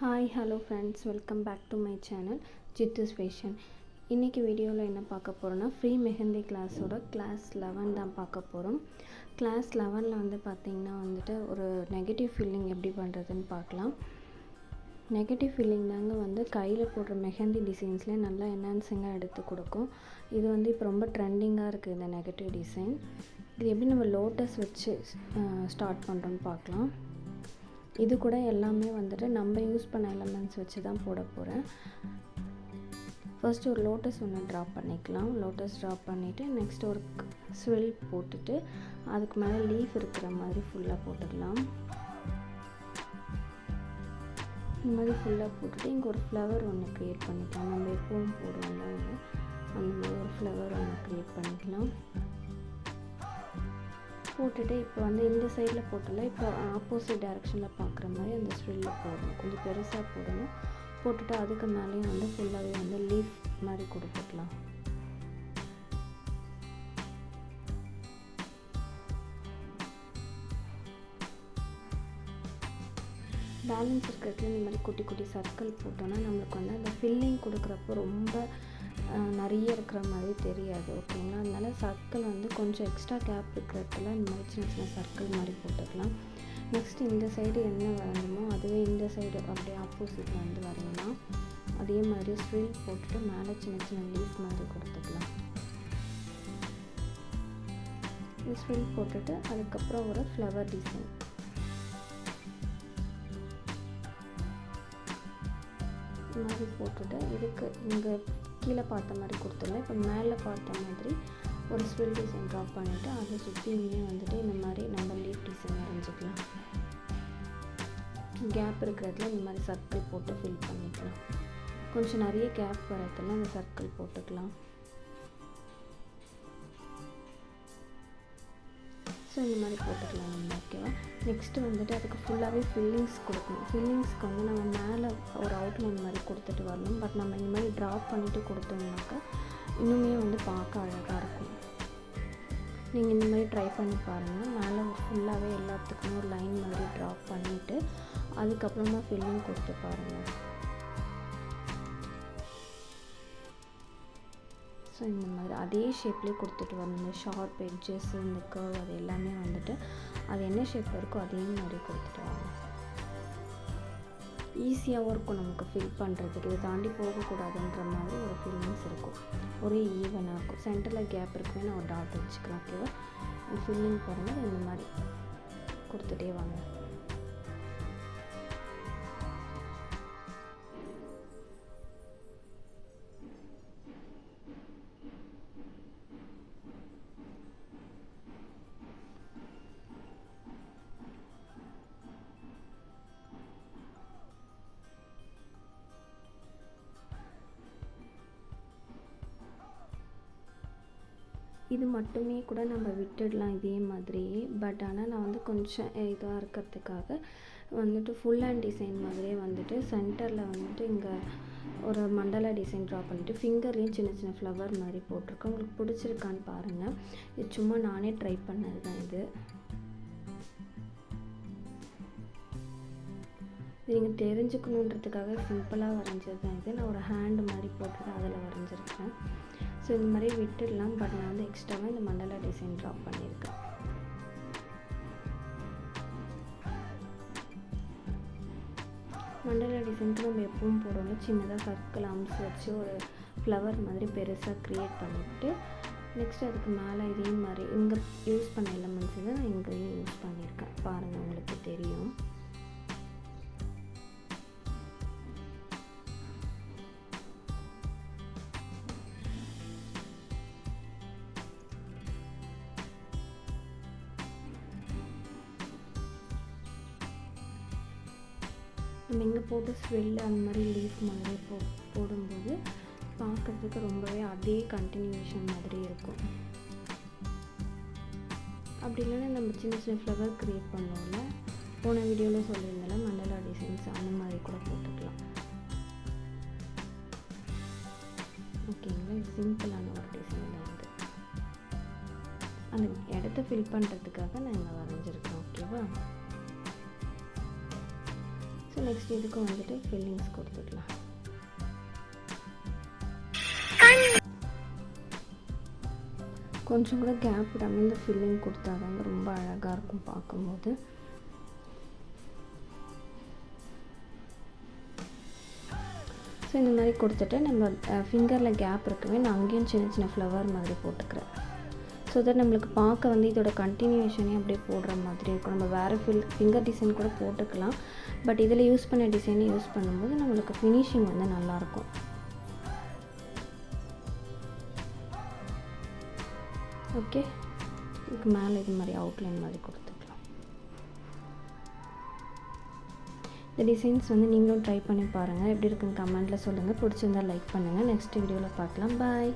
Hi hello friends, welcome back to my channel Jithu's fashion. இன்றைக்கி வீடியோவில் என்ன பார்க்க போகிறோன்னா, ஃப்ரீ மெஹந்தி கிளாஸோட கிளாஸ் 11 தான் பார்க்க போகிறோம். கிளாஸ் 11ல் வந்து பார்த்திங்கன்னா ஒரு நெகட்டிவ் ஃபீலிங் எப்படி பண்ணுறதுன்னு பார்க்கலாம். நெகட்டிவ் ஃபீலிங் தாங்க கையில் போடுற மெஹந்தி டிசைன்ஸ்லேயே நல்லா என்ஹான்சிங்காக எடுத்து கொடுக்கும். இது இப்போ ரொம்ப ட்ரெண்டிங்காக இருக்குது இந்த நெகட்டிவ் டிசைன். இது எப்படி நம்ம லோட்டஸ் வச்சு ஸ்டார்ட் பண்ணுறோன்னு பார்க்கலாம். இது கூட எல்லாமே நம்ம யூஸ் பண்ண எலமெண்ட்ஸ் வச்சு தான் போட போகிறேன். ஃபர்ஸ்ட் ஒரு லோட்டஸ் ஒன்று ட்ரா பண்ணிக்கலாம். லோட்டஸ் ட்ரா பண்ணிவிட்டு நெக்ஸ்ட் ஒரு ஸ்வெல் போட்டுட்டு அதுக்கு மேலே லீஃப் இருக்கிற மாதிரி ஃபுல்லாக போட்டுக்கலாம். இந்த மாதிரி ஃபுல்லாக போட்டுட்டு இங்கே ஒரு ஃப்ளவர் ஒன்று க்ரியேட் பண்ணிக்கலாம். நம்ம எப்பவும் போடுவோம்ல அந்த மாதிரி ஒரு ஃப்ளவர் ஒன்று க்ரியேட் பண்ணிக்கலாம். போட்டுட்டு இப்போ இந்த சைடில் போட்டல, இப்போ ஆப்போசிட் டைரெக்ஷனில் பார்க்குற மாதிரி அந்த ஸ்வெல்லில் போடணும். கொஞ்சம் பெருசாக போடணும். போட்டுட்டு அதுக்கு மேலேயும் ஃபுல்லாகவே லீஃப் மாதிரி கொடுத்துக்கலாம். பேலன்ஸ் இருக்கிறதுல இந்த மாதிரி குட்டி குட்டி சர்க்கிள் போட்டோன்னா நம்மளுக்கு அந்த ஃபில்லிங் கொடுக்குறப்போ ரொம்ப நிறைய இருக்கிற மாதிரி தெரியாது. ஓகேங்களா? அதனால சர்க்கிள் கொஞ்சம் எக்ஸ்ட்ரா கேப் இருக்கிறதுல இந்த மாதிரி சின்ன சின்ன சர்க்கிள் மாதிரி போட்டுக்கலாம். நெக்ஸ்ட் இந்த சைடு என்ன வரையணுமோ அதுவே இந்த சைடு அப்படியே ஆப்போசிட்டில் வரையலாம். அதே மாதிரி ஸ்வெல் போட்டுட்டு மேலே சின்ன சின்ன லீஃப் மாதிரி கொடுத்துக்கலாம். ஸ்வெல் போட்டுட்டு அதுக்கப்புறம் ஒரு ஃப்ளவர் டிசைன் மாதிரி போட்டுட்டு இதுக்கு இங்கே கீழே பார்த்த மாதிரி கொடுத்துடலாம். இப்போ மேலே பார்த்த மாதிரி ஒரு ஸ்வெல் டிசைன் ட்ரா பண்ணிவிட்டு அதை சுற்றியுமே இந்த மாதிரி நம்ம லீஃப் டிசைன் வரைஞ்சிக்கலாம். கேப் இருக்கிறதுல இந்த மாதிரி சர்க்கிள் போட்டு ஃபில் பண்ணிக்கலாம். கொஞ்சம் நிறைய கேப் வரதுல அந்த சர்க்கிள் போட்டுக்கலாம். ஸோ இந்த மாதிரி போட்டுக்கலாம் நம்ம. ஓகேவா? நெக்ஸ்ட்டு அதுக்கு ஃபுல்லாகவே ஃபில்லிங்ஸ் கொடுக்கணும். ஃபில்லிங்ஸ்க்கு நம்ம மேலே ஒரு அவுட்லைன் மாதிரி கொடுத்துட்டு வரணும். பட் நம்ம இந்த மாதிரி ட்ராப் பண்ணிவிட்டு கொடுத்தோம்னாக்கா இன்னுமே பார்க்க அழகாக இருக்கும். நீங்கள் இந்த மாதிரி ட்ரை பண்ணி பாருங்கள். மேலே ஃபுல்லாகவே எல்லாத்துக்குமே ஒரு லைன் மாதிரி ட்ராப் பண்ணிவிட்டு அதுக்கப்புறமா ஃபில்லிங் கொடுத்து பாருங்கள். ஸோ இந்த மாதிரி அதே ஷேப்லேயே கொடுத்துட்டு வரணும். இந்த ஷார்ப் எட்ஜஸ், இந்த கர்வ், அது எல்லாமே அது என்ன ஷேப்பில் இருக்கோ அதே மாதிரி கொடுத்துட்டு வரணும். ஈஸியாகவும் இருக்கும் நமக்கு ஃபில் பண்ணுறதுக்கு. இதை தாண்டி போகக்கூடாதுன்ற மாதிரி ஒரு ஃபீலிங்ஸ் இருக்கும். ஒரே ஈவனாக இருக்கும். சென்டரில் கேப் இருக்குமே நான் ஒரு டாட் வச்சுக்கலாம். ஓகேவா? ஃபில்லிங் பாருங்கள். இந்த மாதிரி கொடுத்துட்டே வாங்க. இது மட்டுமே கூட நம்ம விட்டுடலாம் இதே மாதிரியே. பட் ஆனால் நான் கொஞ்சம் இதாக இருக்கிறதுக்காக ஃபுல் ஹேண்ட் டிசைன் மாதிரியே சென்டரில் இங்கே ஒரு மண்டலா டிசைன் ட்ரா பண்ணிவிட்டு ஃபிங்கர்லேயும் சின்ன சின்ன ஃப்ளவர் மாதிரி போட்டிருக்கேன். உங்களுக்கு பிடிச்சிருக்கான்னு பாருங்கள். இது சும்மா நானே ட்ரை பண்ணது தான். இது நீங்கள் தெரிஞ்சுக்கணுன்றதுக்காக சிம்பிளாக வரைஞ்சது தான். இது நான் ஒரு ஹேண்டு மாதிரி போட்டுட்டு அதில் வரைஞ்சிருக்கேன். ஸோ இந்த மாதிரி விட்டுடலாம். பட் நான் எக்ஸ்ட்ராவாக இந்த மண்டலா டிசைன் ட்ரா பண்ணியிருக்கேன். மண்டலா டிசைனுக்கு நம்ம எப்பவும் போடணும். சின்னதாக சர்க்கிள் அம்ஸ் வச்சு ஒரு ஃப்ளவர் மாதிரி பெருசாக க்ரியேட் பண்ணிவிட்டு நெக்ஸ்ட் அதுக்கு மேலே இதே மாதிரி இங்கே யூஸ் பண்ண எலமெண்ட்ஸ் நான் இங்கேயும் யூஸ் பண்ணியிருக்கேன். பாருங்கள், உங்களுக்கு தெரியும். நம்ம இங்கே போட்டு ஸ்வெல் அந்த மாதிரி லீஃப் மாதிரி போடும்போது பார்க்குறதுக்கு ரொம்பவே அதே கண்டினியூஷன் மாதிரி இருக்கும். அப்படி இல்லைன்னா நம்ம சின்ன சின்ன ஃப்ளவர் க்ரியேட் பண்ணோம்ல, போன வீடியோவில் சொல்லியிருந்தால மண்டலா டிசைன்ஸ் அந்த மாதிரி கூட போட்டுக்கலாம். ஓகேங்களா? சிம்பிளான ஒரு டிசைன் தான் இது. அந்த இடத்த ஃபில் பண்ணுறதுக்காக நான் இங்கே வரைஞ்சிருக்கேன். ஓகேவா? ஸோ நெக்ஸ்ட் இதுக்கும் வந்துட்டு ஃபில்லிங்ஸ் கொடுத்துக்கலாம். கொஞ்சம் கூட கேப் விடாமல் இந்த ஃபில்லிங் கொடுத்தாதாங்க ரொம்ப அழகாக இருக்கும் பார்க்கும்போது. ஸோ இந்த மாதிரி கொடுத்துட்டு நம்ம ஃபிங்கரில் கேப் இருக்கவே நான் அங்கேயும் சின்ன சின்ன ஃப்ளவர் மாதிரி போட்டுக்கிறேன். ஸோ தட் நம்மளுக்கு பார்க்க வந்து இதோட கண்டினியூஷனே அப்படியே போடுற மாதிரி இருக்கும். நம்ம வேறு ஃபிங்கர் டிசைன் கூட போட்டுக்கலாம், பட் இதில் யூஸ் பண்ண டிசைனை யூஸ் பண்ணும்போது நம்மளுக்கு ஃபினிஷிங் வந்து நல்லாயிருக்கும். ஓகே, இதுக்கு மேலே இது மாதிரி அவுட்லைன் மாதிரி கொடுத்துக்கலாம். இந்த டிசைன்ஸ் வந்து நீங்களும் ட்ரை பண்ணி பாருங்கள், எப்படி இருக்குன்னு கமெண்ட்டில் சொல்லுங்கள். பிடிச்சிருந்தால் லைக் பண்ணுங்கள். நெக்ஸ்ட் வீடியோவில் பார்க்கலாம். பாய்.